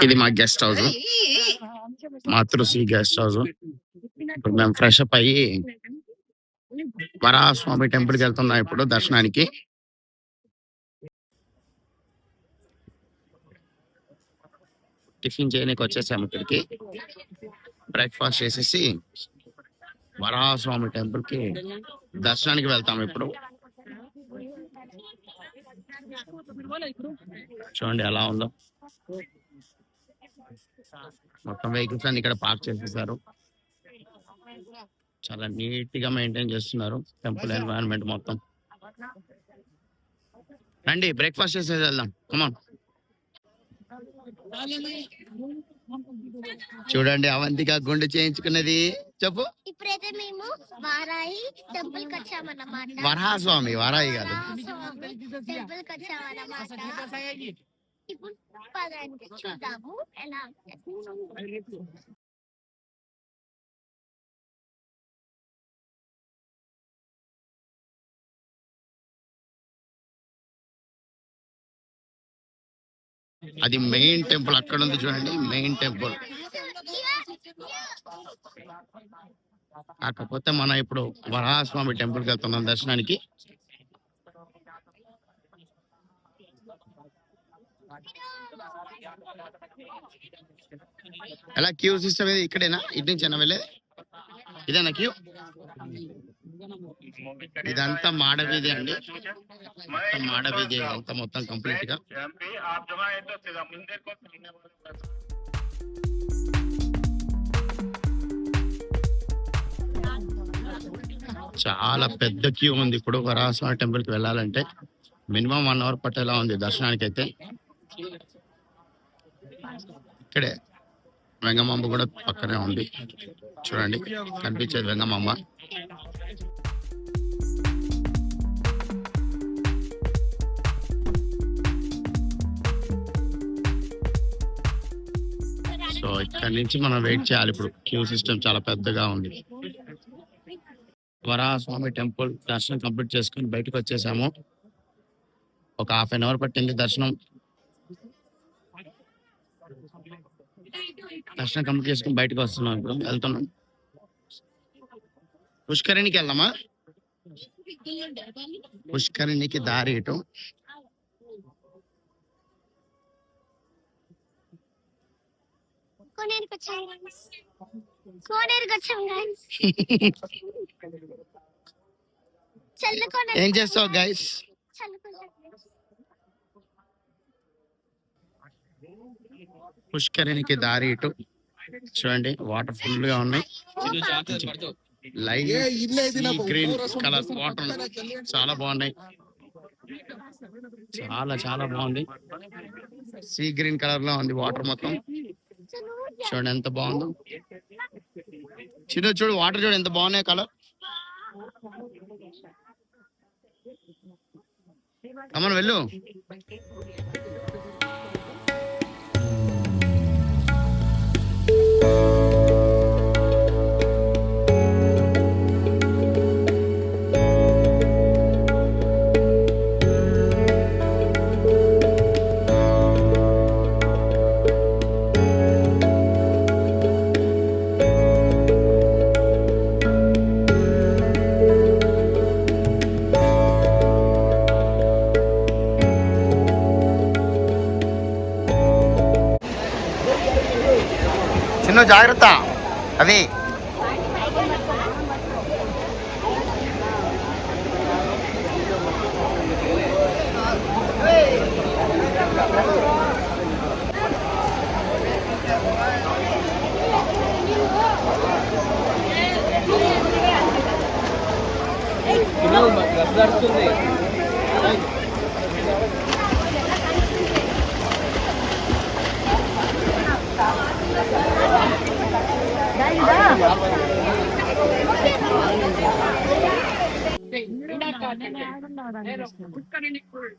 ఇది మా guest house, మాతృశ్రీ guest house. ఇప్పుడు మేము ఫ్రెష్ అప్ అయ్యి వరాహస్వామి టెంపుల్కి వెళ్తున్నాం ఇప్పుడు దర్శనానికి. టిఫిన్ చేయడానికి వచ్చేసాము ఇక్కడికి. బ్రేక్ఫాస్ట్ చేసేసి వరాహస్వామి టెంపుల్కి దర్శనానికి వెళ్తాము ఇప్పుడు. చూడండి ఎలా ఉందో, మొత్తం వెహికల్స్ అన్ని ఇక్కడ పార్క్ చేసేసారు. చాలా నీట్ గా మెయింటైన్ చేస్తున్నారు టెంపుల్ ఎన్వైరన్మెంట్ మొత్తం. రండి బ్రేక్ఫాస్ట్ చేసేసి వెళ్దాం, కమాన్. చూడండి అవంతిక గుండె చేయించుకున్నది. చెప్పు. ఇప్పుడైతే మేము వారాయి టెంపుల్ కి వచ్చామన్నమాట. వరాహస్వామి, వారాయి కాదు, టెంపుల్ కి వచ్చామన్నమాట. ఇప్పుడు పదండి చూద్దాము ఎలా. అది మెయిన్ టెంపుల్ అక్కడ ఉంది చూడండి, మెయిన్ టెంపుల్. కాకపోతే మనం ఇప్పుడు వరాహస్వామి టెంపుల్కి వెళ్తున్నాం దర్శనానికి. ఎలా క్యూ సిస్టమ్ ఇది ఇక్కడేనా? ఇటు నుంచి వెళ్ళేది ఇదేనా క్యూ? ఇదంతా మాడవీధి అండి, మొత్తం మాడవీధి అంతా మొత్తం కంప్లీట్ గా. చాలా పెద్ద క్యూ ఉంది ఇప్పుడు వరాహస్వామి టెంపుల్ కి వెళ్ళాలంటే. మినిమం 1 అవర్ పట్టేలా ఉంది దర్శనానికి అయితే. ఇక్కడే వెంగమాంబ కూడా పక్కనే ఉంది చూడండి, కనిపించేది వెంగమాంబ. సో ఇక్కడ నుంచి మనం వెయిట్ చేయాలి ఇప్పుడు. క్యూ సిస్టమ్ చాలా పెద్దగా ఉంది. వరాహస్వామి టెంపుల్ దర్శనం కంప్లీట్ చేసుకుని బయటకు వచ్చేసాము. ఒక 1/2 అవర్ పట్టింది దర్శనం. దర్శనం కంప్లీట్ చేసుకుని బయటకు వస్తున్నాం, ఇప్పుడు వెళ్తున్నాం. పుష్కరిణికి వెళ్దామా? పుష్కరిణికి దారి ఇటు. ఏం చేస్తావు గైస్? పుష్కరిణికి దారి ఇటు చూడండి, వాటర్ ఫుల్ గా ఉన్నాయి. లైట్ గ్రీన్ కలర్ వాటర్ చాలా బాగున్నాయి, చాలా చాలా బాగుంది. సీ గ్రీన్ కలర్ లో ఉంది వాటర్ మొత్తం. చూడండి ఎంత బాగుందో. చిన్న చూడు వాటర్ చూడు ఎంత బాగున్నాయి కలర్. కమన్ వెళ్ళు. చిన్న జాగ్రత్త అవి.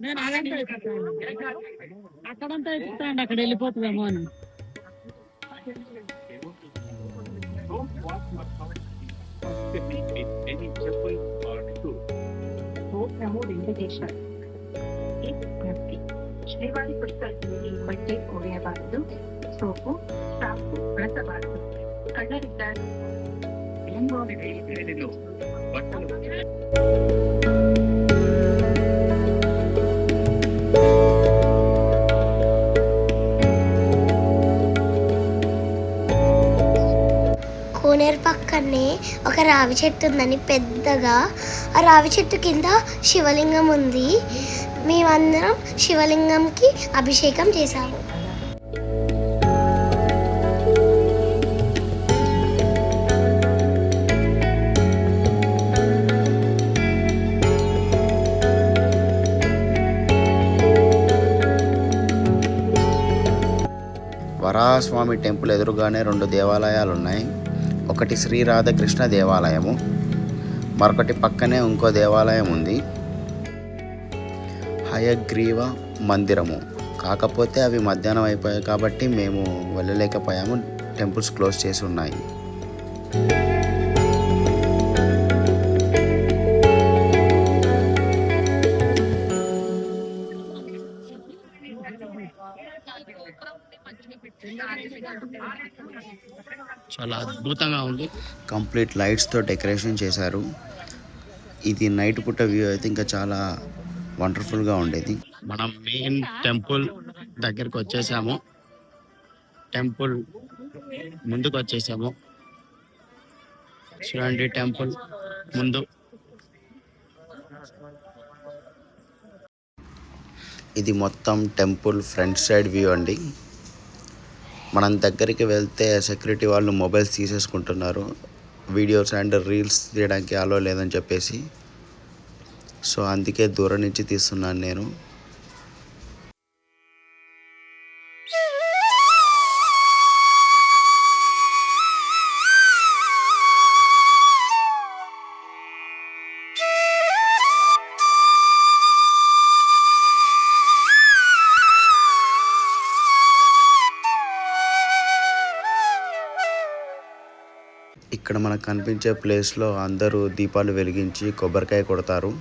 నేను అక్కడంతా అయిపోతాండి, అక్కడ వెళ్ళిపోతుందేమో అని. ಶ್ರೀವಾರಿ ಪುಸ್ತಕದಲ್ಲಿ ಬಟ್ಟೆ ಒಡೆಯಬಾರದು, ಸೋಪು ಶಾಂಪು ಬಳಸಬಾರದು, ಕಳ್ಳರಿದ್ದಾರೆ కోనేరు పక్కనే ఒక రావి చెట్టు ఉందని పెద్దగా. ఆ రావి చెట్టు కింద శివలింగం ఉంది. మేమందరం శివలింగంకి అభిషేకం చేశాము. వరాహస్వామి టెంపుల్ ఎదురుగానే 2 దేవాలయాలు ఉన్నాయి. ఒకటి శ్రీ రాధాకృష్ణ దేవాలయము, మరొకటి పక్కనే ఇంకో దేవాలయం ఉంది, హయగ్రీవ మందిరము. కాకపోతే అవి మధ్యాహ్నం అయిపోయాయి కాబట్టి మేము వెళ్ళలేకపోయాము. టెంపుల్స్ క్లోజ్ చేసి ఉన్నాయి. చాలా అద్భుతంగా ఉంది. కంప్లీట్ లైట్స్తో డెకరేషన్ చేశారు. ఇది నైట్ పూట వ్యూ అయితే ఇంకా చాలా వండర్ఫుల్గా ఉండేది. మనం మెయిన్ టెంపుల్ దగ్గరికి వచ్చేసాము. టెంపుల్ ముందుకు వచ్చేసాము. చూడండి టెంపుల్ ముందు. ఇది మొత్తం టెంపుల్ ఫ్రంట్ సైడ్ వ్యూ అండి. మనం దగ్గరికి వెళ్తే సెక్యూరిటీ వాళ్ళు మొబైల్స్ తీసేసుకుంటున్నారు, వీడియోస్ అండ్ రీల్స్ తీయడానికి అలో లేదని చెప్పేసి. సో అందుకే దూరం నుంచి తీస్తున్నాను నేను. ఇక్కడ మనకు కనిపించే ప్లేస్లో అందరూ దీపాలు వెలిగించి కొబ్బరికాయ కొడతారు.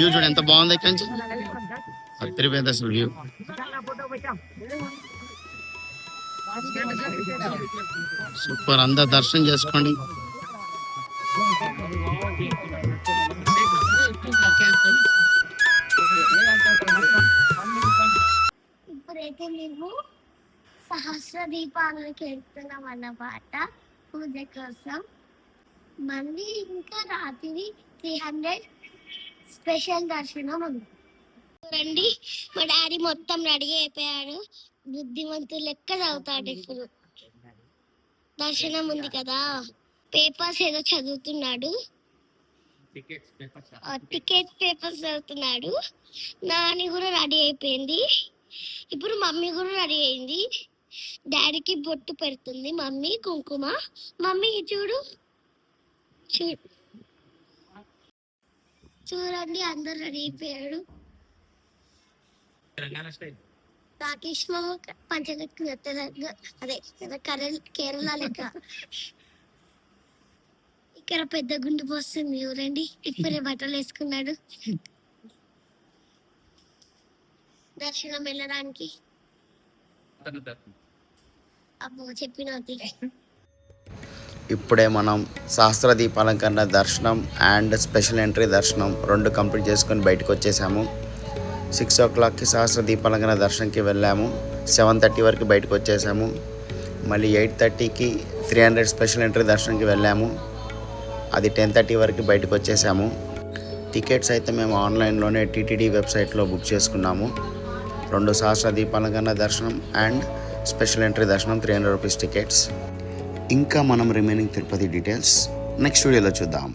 వ్యూ చూడు ఎంత బాగుంది. ఇక్కడి నుంచి అదిరిపోయింది అసలు వ్యూ. సూపర్. అందరు దర్శనం చేసుకోండి. ఇప్పుడైతే మేము సహస్ర దీపాలకి వెళ్తున్నాం అన్నమాట పూజ కోసం. మళ్ళీ ఇంకా రాత్రి 300 స్పెషల్ దర్శనం ఉంది. రండి, మా డాడీ మొత్తం రెడీ అయిపోయాడు. బుద్ధిమంతులు లెక్క చదువుతాడు. ఇప్పుడు దర్శనం ఉంది కదా, పేపర్స్ ఏదో చదువుతున్నాడు. టికెట్ పేపర్స్ చదువుతున్నాడు. నాని కూడా రెడీ అయిపోయింది. ఇప్పుడు మమ్మీ కూడా రెడీ అయింది. డాడీకి బొట్టు పెడుతుంది మమ్మీ, కుంకుమ. మమ్మీ చూడు చూడు చూడండి, అందరు రెడీ అయిపోయాడు. రాకేష్ మామ పంచలెక్క అదే కేరళ లెక్క. ఇక్కడ పెద్ద గుండు పోస్తుంది చూడండి. ఇప్పుడే బట్టలు వేసుకున్నాడు దర్శనం వెళ్ళడానికి. అబ్బో చెప్పినది. ఇప్పుడే మనం సహస్ర దీపాలంకరణ దర్శనం అండ్ స్పెషల్ ఎంట్రీ దర్శనం 2 కంప్లీట్ చేసుకొని బయటకు వచ్చేసాము. 6 o'clockకి సహస్ర దీపాలంకరణ దర్శనంకి వెళ్ళాము. 7:30 వరకు బయటకు వచ్చేసాము. మళ్ళీ 8:30కి 300 స్పెషల్ ఎంట్రీ దర్శనంకి వెళ్ళాము. అది 10:30 వరకు బయటకు వచ్చేసాము. టికెట్స్ అయితే మేము ఆన్లైన్లోనే టీటీడీ వెబ్సైట్లో బుక్ చేసుకున్నాము. 2 సహస్ర దీపాల కన్నా దర్శనం అండ్ స్పెషల్ ఎంట్రీ దర్శనం 300 రూపీస్ టికెట్స్. ఇంకా మనం రిమైనింగ్ తిరుపతి డీటెయిల్స్ నెక్స్ట్ వీడియోలో చూద్దాం.